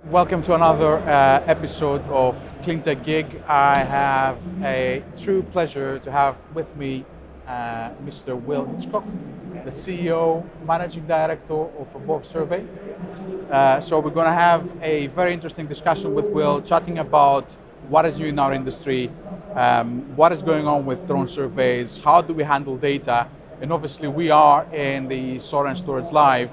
Welcome to another episode of Cleantech Gig. I have a true pleasure to have with me Mr. Will Hitchcock, the CEO, Managing Director of Above Survey. So we're going to have a very interesting discussion with Will, chatting about what is new in our industry, what is going on with drone surveys, how do we handle data, and obviously we are in the Solar and Storage Live,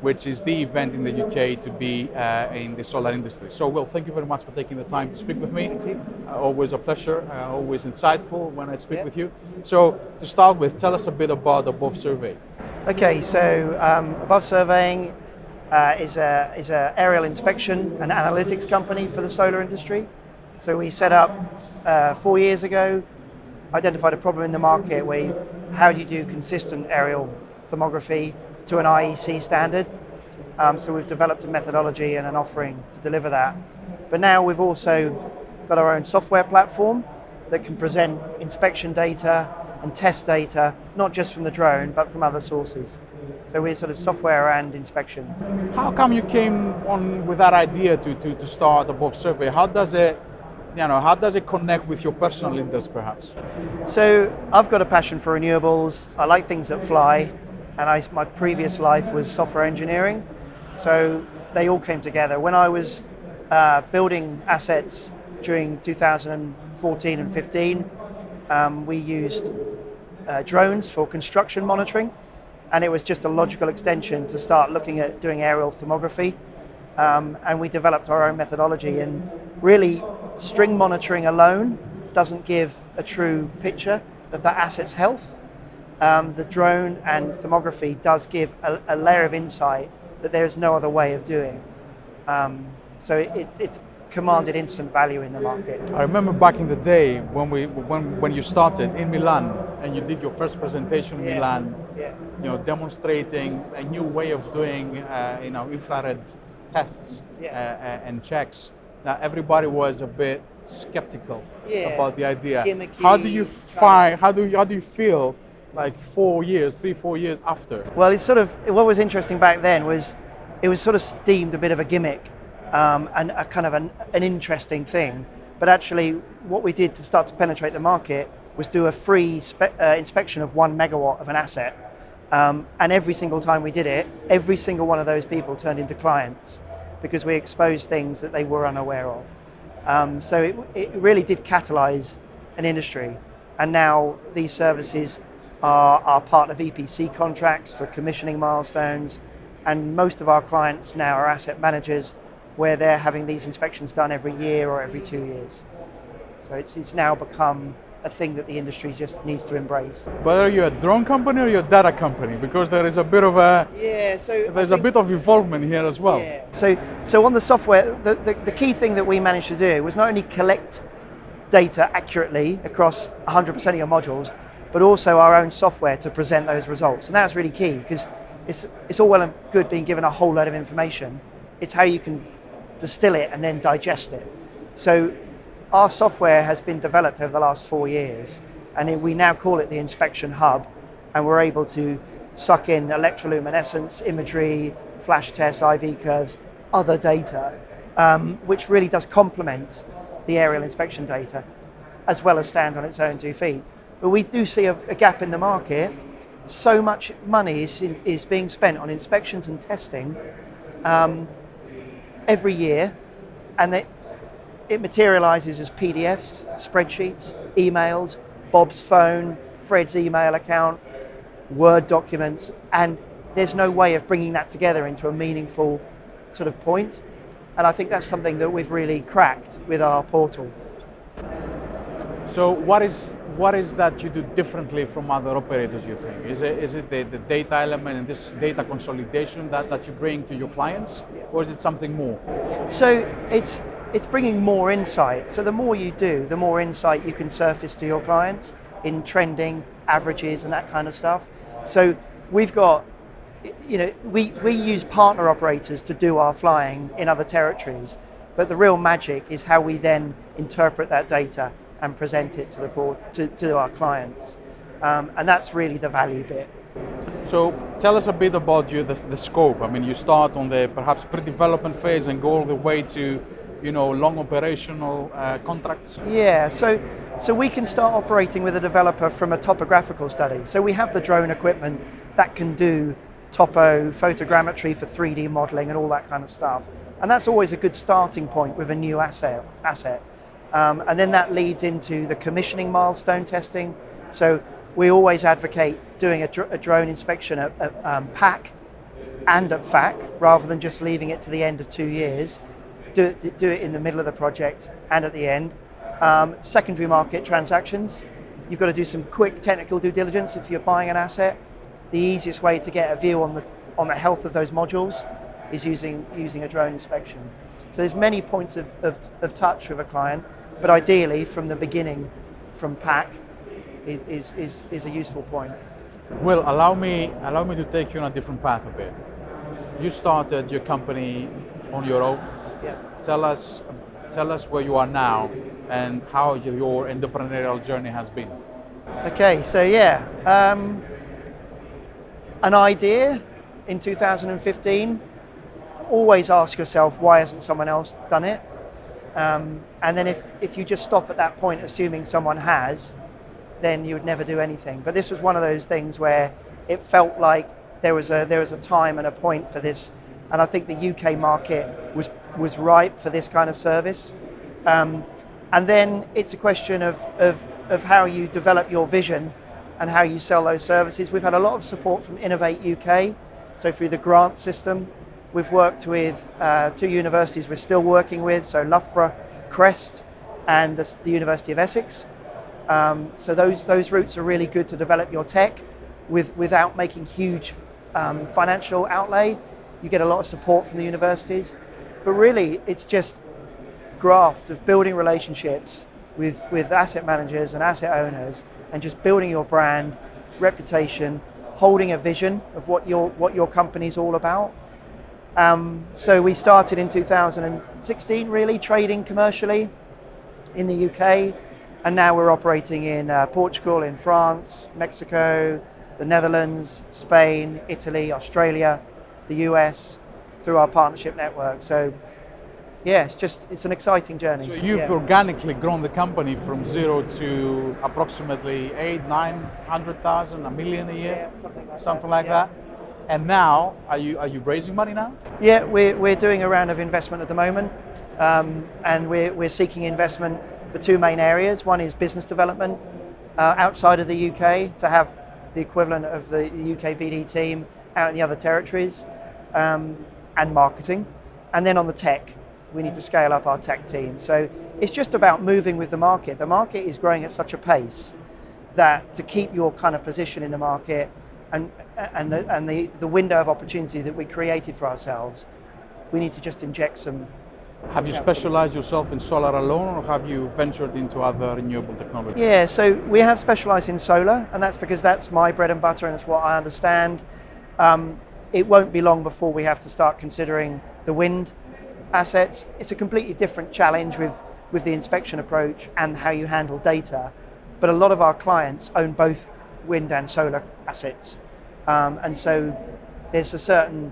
which is the event in the UK to be in the solar industry. So Will, thank you very much for taking the time to speak with me. Thank you. Always a pleasure, always insightful when I speak with you. So to start with, tell us a bit about Above Survey. Okay, so Above Surveying is a aerial inspection and analytics company for the solar industry. So we set up 4 years ago, identified a problem in the market where how do you do consistent aerial thermography to an IEC standard. So we've developed a methodology and an offering to deliver that. But now we've also got our own software platform that can present inspection data and test data, not just from the drone, but from other sources. So we're sort of software and inspection. How come you came on with that idea to start Above Survey? How does it connect with your personal interest, perhaps? So I've got a passion for renewables. I like things that fly, and my previous life was software engineering. So they all came together. When I was building assets during 2014 and 15, we used drones for construction monitoring, and it was just a logical extension to start looking at doing aerial thermography. And we developed our own methodology, and really string monitoring alone doesn't give a true picture of that asset's health. The drone and thermography does give a layer of insight that there is no other way of doing. So it's commanded instant value in the market. I remember back in the day when you started in Milan and you did your first presentation in Milan, demonstrating a new way of doing infrared tests and checks. Now everybody was a bit skeptical about the idea. Gimmicky, How do you feel like 4 years, 3-4 years after? Well, it's sort of, what was interesting back then was it was sort of deemed a bit of a gimmick and a kind of an interesting thing. But actually what we did to start to penetrate the market was do a free inspection of 1 megawatt of an asset. And every single time we did it, every single one of those people turned into clients because we exposed things that they were unaware of. So it really did catalyze an industry. And now these services are part of EPC contracts for commissioning milestones. And most of our clients now are asset managers where they're having these inspections done every year or every 2 years. So it's now become a thing that the industry just needs to embrace. But are you a drone company or you're a data company? Because there is a bit of a a bit of involvement here as well. Yeah. So on the software, the key thing that we managed to do was not only collect data accurately across 100% of your modules, but also our own software to present those results. And that's really key because it's all well and good being given a whole load of information. It's how you can distill it and then digest it. So our software has been developed over the last 4 years, and we now call it the Inspection Hub, and we're able to suck in electroluminescence, imagery, flash tests, IV curves, other data, which really does complement the aerial inspection data, as well as stand on its own 2 feet. But we do see a gap in the market. So much money is being spent on inspections and testing every year, and it materializes as PDFs, spreadsheets, emails, Bob's phone, Fred's email account, Word documents, and there's no way of bringing that together into a meaningful sort of point. And I think that's something that we've really cracked with our portal. So what is that you do differently from other operators, you think? Is it the data element and this data consolidation that you bring to your clients, or is it something more? So it's bringing more insight. So the more you do, the more insight you can surface to your clients in trending, averages, and that kind of stuff. So we've got, we use partner operators to do our flying in other territories, but the real magic is how we then interpret that data and present it to our clients. And that's really the value bit. So tell us a bit about the scope. I mean, you start on the perhaps pre-development phase and go all the way to, long operational contracts. Yeah, so we can start operating with a developer from a topographical study. So we have the drone equipment that can do topo, photogrammetry for 3D modeling and all that kind of stuff. And that's always a good starting point with a new asset. And then that leads into the commissioning milestone testing. So we always advocate doing a drone inspection at PAC and at FAC, rather than just leaving it to the end of 2 years. Do it in the middle of the project and at the end. Secondary market transactions. You've got to do some quick technical due diligence if you're buying an asset. The easiest way to get a view on the health of those modules is using a drone inspection. So there's many points of touch with a client, but ideally from the beginning, from PAC, is a useful point. Well, allow me to take you on a different path a bit. You started your company on your own. Yeah. Tell us where you are now and how your entrepreneurial journey has been. Okay, so yeah, an idea in 2015. Always ask yourself, why hasn't someone else done it? And then if you just stop at that point assuming someone has, then you would never do anything. But this was one of those things where it felt like there was a time and a point for this, and I think the UK market was ripe for this kind of service. And then it's a question of how you develop your vision and how you sell those services. We've had a lot of support from Innovate UK, so through the grant system. We've worked with 2 universities we're still working with, so Loughborough, Crest, and the University of Essex. So those routes are really good to develop your tech without making huge financial outlay. You get a lot of support from the universities, but really it's just graft of building relationships with asset managers and asset owners, and just building your brand, reputation, holding a vision of what your company's all about. So we started in 2016, really trading commercially in the UK, and now we're operating in Portugal, in France, Mexico, the Netherlands, Spain, Italy, Australia, the US, through our partnership network. So yeah, it's an exciting journey. So you've organically grown the company from 0 to approximately 800,000-900,000, $1 million a year, something like that. And now, are you raising money now? Yeah, we're doing a round of investment at the moment, and we're seeking investment for 2 main areas. One is business development outside of the UK, to have the equivalent of the UK BD team out in the other territories, and marketing. And then on the tech, we need to scale up our tech team. So it's just about moving with the market. The market is growing at such a pace that to keep your kind of position in the market and the window of opportunity that we created for ourselves, we need to just inject some. Have you specialized yourself in solar alone, or have you ventured into other renewable technology? Yeah, so we have specialized in solar, and that's because that's my bread and butter and it's what I understand. It won't be long before we have to start considering the wind assets. It's a completely different challenge with the inspection approach and how you handle data. But a lot of our clients own both wind and solar assets. And so there's a certain,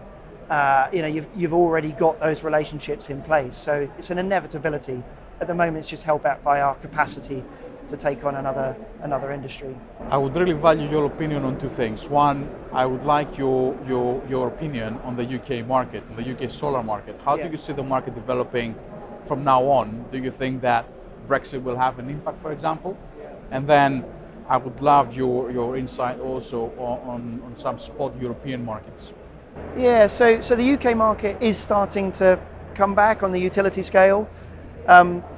you've already got those relationships in place. So it's an inevitability. At the moment, it's just held back by our capacity to take on another industry. I would really value your opinion on 2 things. One, I would like your opinion on the UK market, the UK solar market. How do you see the market developing from now on? Do you think that Brexit will have an impact, for example? And then I would love your insight also on some spot European markets. Yeah, so the UK market is starting to come back on the utility scale.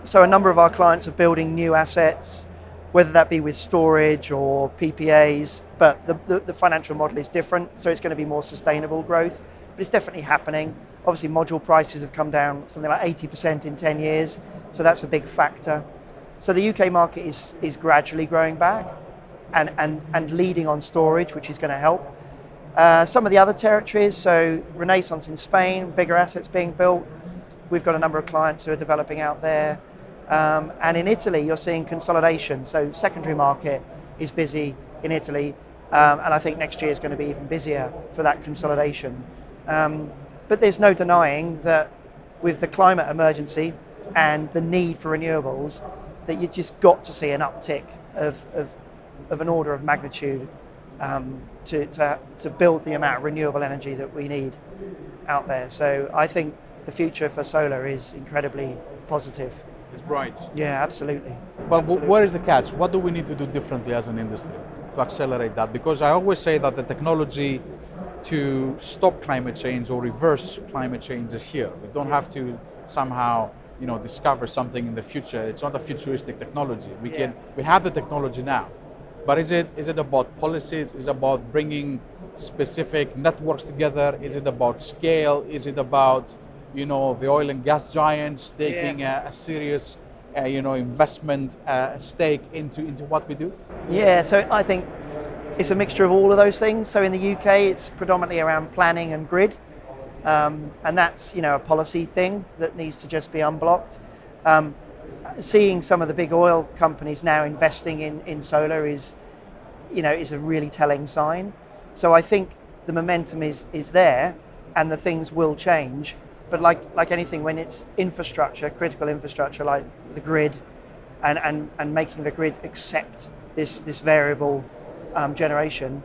So a number of our clients are building new assets, whether that be with storage or PPAs, but the financial model is different, so it's going to be more sustainable growth, but it's definitely happening. Obviously, module prices have come down something like 80% in 10 years, so that's a big factor. So the UK market is gradually growing back and leading on storage, which is going to help. Some of the other territories, so Renaissance in Spain, bigger assets being built. We've got a number of clients who are developing out there. And in Italy, you're seeing consolidation. So secondary market is busy in Italy. And I think next year is going to be even busier for that consolidation. But there's no denying that with the climate emergency and the need for renewables, that you just got to see an uptick of an order of magnitude to build the amount of renewable energy that we need out there. So I think the future for solar is incredibly positive. It's bright. Yeah, absolutely. But where is the catch? What do we need to do differently as an industry to accelerate that? Because I always say that the technology to stop climate change or reverse climate change is here. We don't have to somehow, discover something in the future. It's not a futuristic technology. We have the technology now. But is it about policies? Is it about bringing specific networks together? Is it about scale? Is it about, the oil and gas giants taking a serious, investment stake into what we do? Yeah, so I think it's a mixture of all of those things. So in the UK, it's predominantly around planning and grid. And that's, a policy thing that needs to just be unblocked. Seeing some of the big oil companies now investing in solar is a really telling sign. So I think the momentum is there and the things will change. But like anything, when it's infrastructure, critical infrastructure like the grid and making the grid accept this variable generation,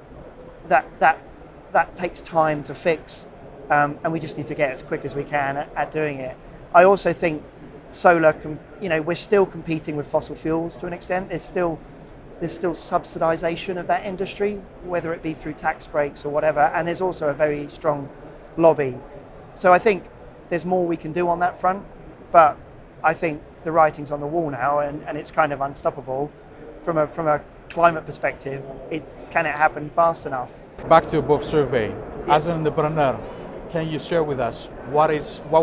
that takes time to fix. And we just need to get as quick as we can at doing it. I also think solar, we're still competing with fossil fuels to an extent. There's still subsidization of that industry, whether it be through tax breaks or whatever. And there's also a very strong lobby. So I think there's more we can do on that front. But I think the writing's on the wall now, and it's kind of unstoppable. From a climate perspective, can it happen fast enough? Back to above survey. As an entrepreneur, can you share with us what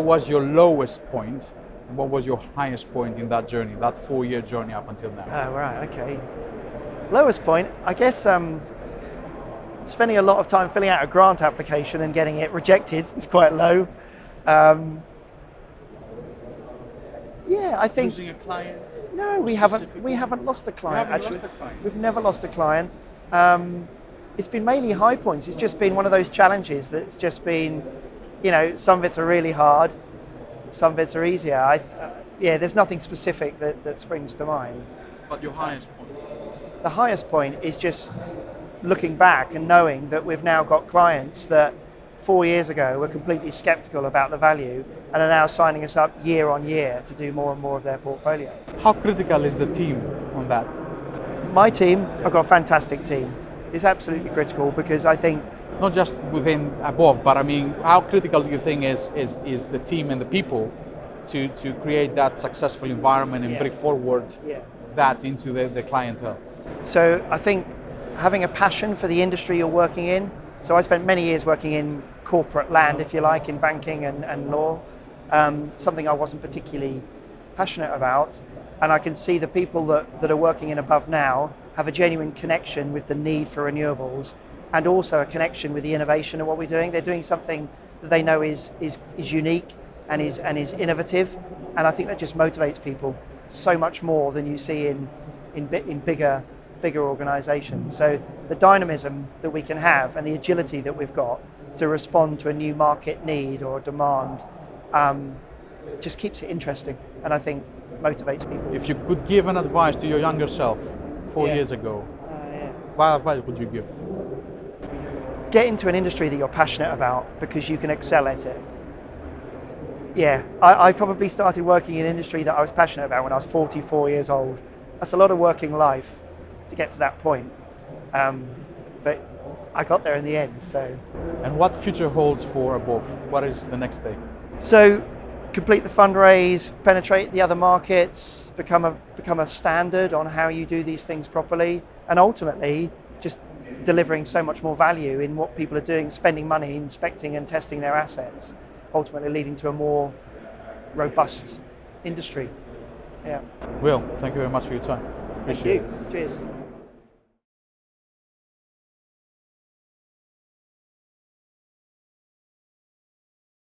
was your lowest point and what was your highest point in that journey, that 4-year journey up until now? Oh, right, okay. Lowest point, I guess spending a lot of time filling out a grant application and getting it rejected is quite low. I think Losing a client? No, we haven't lost a client actually. We've never lost a client. It's been mainly high points. It's just been one of those challenges that's just been, some bits are really hard, some bits are easier. There's nothing specific that springs to mind. But your highest point? The highest point is just looking back and knowing that we've now got clients that 4 years ago were completely skeptical about the value and are now signing us up year on year to do more and more of their portfolio. How critical is the team on that? My team, I've got a fantastic team. It's absolutely critical because I think not just within above, but I mean, how critical do you think is the team and the people to create that successful environment and bring forward that into the clientele? So I think having a passion for the industry you're working in. So I spent many years working in corporate land, if you like, in banking and law, something I wasn't particularly passionate about. And I can see the people that are working in above now have a genuine connection with the need for renewables and also a connection with the innovation of what we're doing. They're doing something that they know is unique and is innovative. And I think that just motivates people so much more than you see in bigger organizations. So the dynamism that we can have and the agility that we've got to respond to a new market need or demand just keeps it interesting and I think motivates people. If you could give an advice to your younger self 4 years ago, what advice would you give? Get into an industry that you're passionate about because you can excel at it. I probably started working in an industry that I was passionate about when I was 44 years old. That's a lot of working life to get to that point. But I got there in the end, so. And what future holds for above? What is the next thing? So, complete the fundraise, penetrate the other markets, become a standard on how you do these things properly, and ultimately just delivering so much more value in what people are doing, spending money, inspecting and testing their assets, ultimately leading to a more robust industry. Will, thank you very much for your time. Thank you. Cheers.